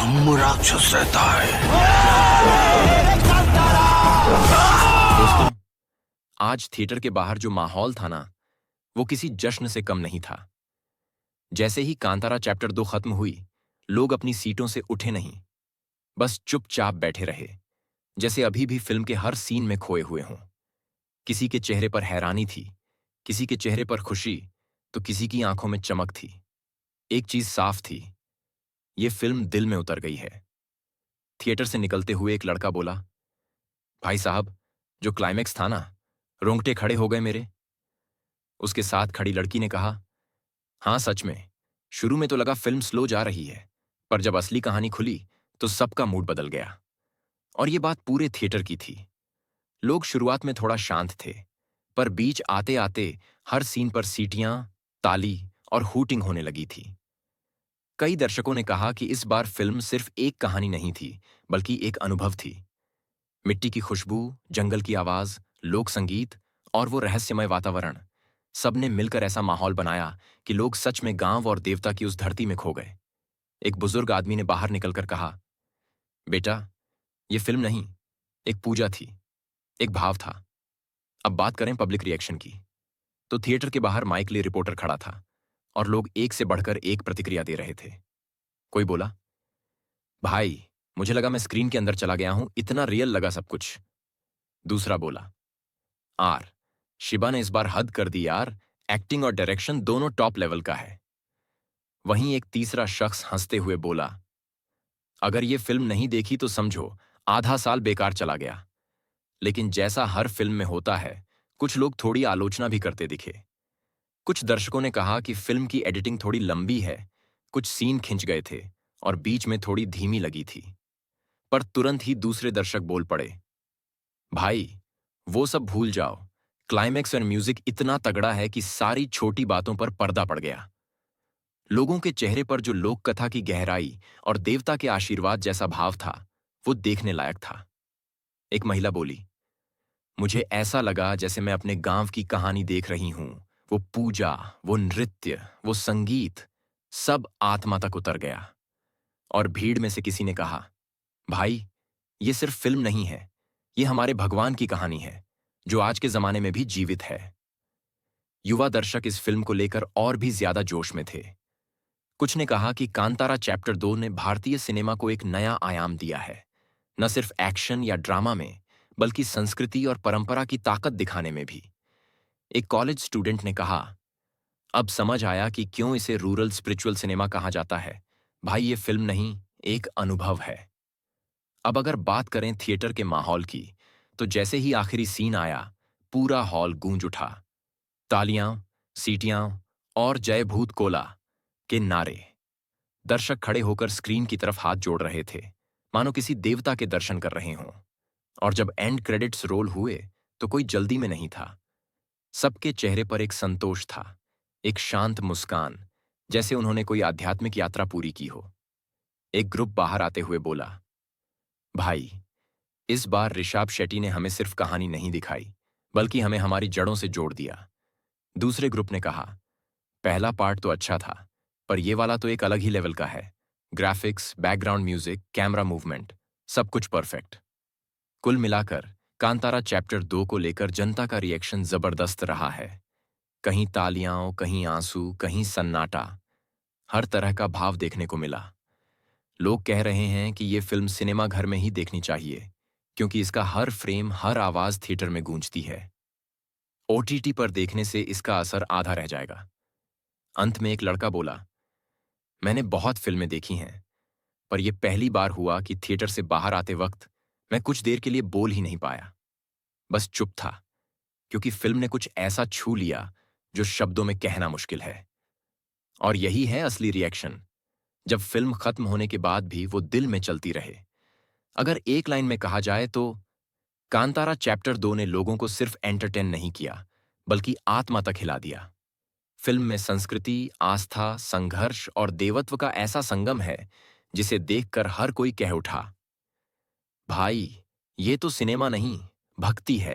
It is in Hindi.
ब्रह्म राक्षस रहता है। दोस्तों, आज थिएटर के बाहर जो माहौल था ना, वो किसी जश्न से कम नहीं था। जैसे ही कांतारा चैप्टर 2 खत्म हुई, लोग अपनी सीटों से उठे नहीं, बस चुपचाप बैठे रहे, जैसे अभी भी फिल्म के हर सीन में खोए हुए हों। किसी के चेहरे पर हैरानी थी, किसी के चेहरे पर खुशी, तो किसी की आंखों में चमक थी। एक चीज साफ थी, ये फिल्म दिल में उतर गई है। थिएटर से निकलते हुए एक लड़का बोला, भाई साहब, जो क्लाइमैक्स था ना, रोंगटे खड़े हो गए मेरे। उसके साथ खड़ी लड़की ने कहा, हाँ सच में, शुरू में तो लगा फिल्म स्लो जा रही है, पर जब असली कहानी खुली तो सबका मूड बदल गया। और ये बात पूरे थिएटर की थी। लोग शुरुआत में थोड़ा शांत थे, पर बीच आते आते हर सीन पर सीटियां, ताली और हूटिंग होने लगी थी। कई दर्शकों ने कहा कि इस बार फिल्म सिर्फ एक कहानी नहीं थी, बल्कि एक अनुभव थी। मिट्टी की खुशबू, जंगल की आवाज, लोक संगीत और वो रहस्यमय वातावरण, सबने मिलकर ऐसा माहौल बनाया कि लोग सच में गांव और देवता की उस धरती में खो गए। एक बुजुर्ग आदमी ने बाहर निकलकर कहा, बेटा, ये फिल्म नहीं, एक पूजा थी, एक भाव था। अब बात करें पब्लिक रिएक्शन की, तो थिएटर के बाहर माइक लिए रिपोर्टर खड़ा था और लोग एक से बढ़कर एक प्रतिक्रिया दे रहे थे। कोई बोला, भाई, मुझे लगा मैं स्क्रीन के अंदर चला गया हूं, इतना रियल लगा सब कुछ। दूसरा बोला, आर, शिबा ने इस बार हद कर दी यार, एक्टिंग और डायरेक्शन दोनों टॉप लेवल का है। वहीं एक तीसरा शख्स हंसते हुए बोला, अगर ये फिल्म नहीं देखी तो समझो आधा साल बेकार चला गया। लेकिन जैसा हर फिल्म में होता है, कुछ लोग थोड़ी आलोचना भी करते दिखे। कुछ दर्शकों ने कहा कि फिल्म की एडिटिंग थोड़ी लंबी है, कुछ सीन खिंच गए थे और बीच में थोड़ी धीमी लगी थी। पर तुरंत ही दूसरे दर्शक बोल पड़े, भाई, वो सब भूल जाओ, क्लाइमैक्स और म्यूजिक इतना तगड़ा है कि सारी छोटी बातों पर पर्दा पड़ गया। लोगों के चेहरे पर जो लोक कथा की गहराई और देवता के आशीर्वाद जैसा भाव था, वो देखने लायक था। एक महिला बोली, मुझे ऐसा लगा जैसे मैं अपने गांव की कहानी देख रही हूं। वो पूजा, वो नृत्य, वो संगीत, सब आत्मा तक उतर गया। और भीड़ में से किसी ने कहा, भाई, ये सिर्फ फिल्म नहीं है, ये हमारे भगवान की कहानी है, जो आज के जमाने में भी जीवित है। युवा दर्शक इस फिल्म को लेकर और भी ज्यादा जोश में थे। कुछ ने कहा कि कांतारा चैप्टर 2 ने भारतीय सिनेमा को एक नया आयाम दिया है, न सिर्फ एक्शन या ड्रामा में, बल्कि संस्कृति और परंपरा की ताकत दिखाने में भी। एक कॉलेज स्टूडेंट ने कहा, अब समझ आया कि क्यों इसे रूरल स्पिरिचुअल सिनेमा कहा जाता है। भाई, ये फिल्म नहीं, एक अनुभव है। अब अगर बात करें थिएटर के माहौल की, तो जैसे ही आखिरी सीन आया, पूरा हॉल गूंज उठा। तालियां, सीटियां और जय भूत कोला के नारे। दर्शक खड़े होकर स्क्रीन की तरफ हाथ जोड़ रहे थे, मानो किसी देवता के दर्शन कर रहे हों। और जब एंड क्रेडिट्स रोल हुए, तो कोई जल्दी में नहीं था। सबके चेहरे पर एक संतोष था, एक शांत मुस्कान, जैसे उन्होंने कोई आध्यात्मिक यात्रा पूरी की हो। एक ग्रुप बाहर आते हुए बोला, भाई, इस बार ऋषभ शेट्टी ने हमें सिर्फ कहानी नहीं दिखाई, बल्कि हमें हमारी जड़ों से जोड़ दिया। दूसरे ग्रुप ने कहा, पहला पार्ट तो अच्छा था, पर यह वाला तो एक अलग ही लेवल का है। Graphics, background music, camera movement, सब कुछ परफेक्ट। कुल मिलाकर कांतारा चैप्टर 2 को लेकर जनता का रिएक्शन जबरदस्त रहा है। कहीं तालियां, कहीं आंसू, कहीं सन्नाटा, हर तरह का भाव देखने को मिला। लोग कह रहे हैं कि ये फिल्म सिनेमा घर में ही देखनी चाहिए, क्योंकि इसका हर फ्रेम, हर आवाज थिएटर में गूंजती है। ओटीटी पर देखने से इसका असर आधा रह जाएगा। अंत में एक लड़का बोला, मैंने बहुत फिल्में देखी हैं, पर यह पहली बार हुआ कि थिएटर से बाहर आते वक्त मैं कुछ देर के लिए बोल ही नहीं पाया। बस चुप था, क्योंकि फिल्म ने कुछ ऐसा छू लिया जो शब्दों में कहना मुश्किल है। और यही है असली रिएक्शन, जब फिल्म खत्म होने के बाद भी वो दिल में चलती रहे। अगर एक लाइन में कहा जाए तो कांतारा चैप्टर 2 ने लोगों को सिर्फ एंटरटेन नहीं किया, बल्कि आत्मा तक हिला दिया। फिल्म में संस्कृति, आस्था, संघर्ष और देवत्व का ऐसा संगम है जिसे देखकर हर कोई कह उठा, भाई, ये तो सिनेमा नहीं, भक्ति है।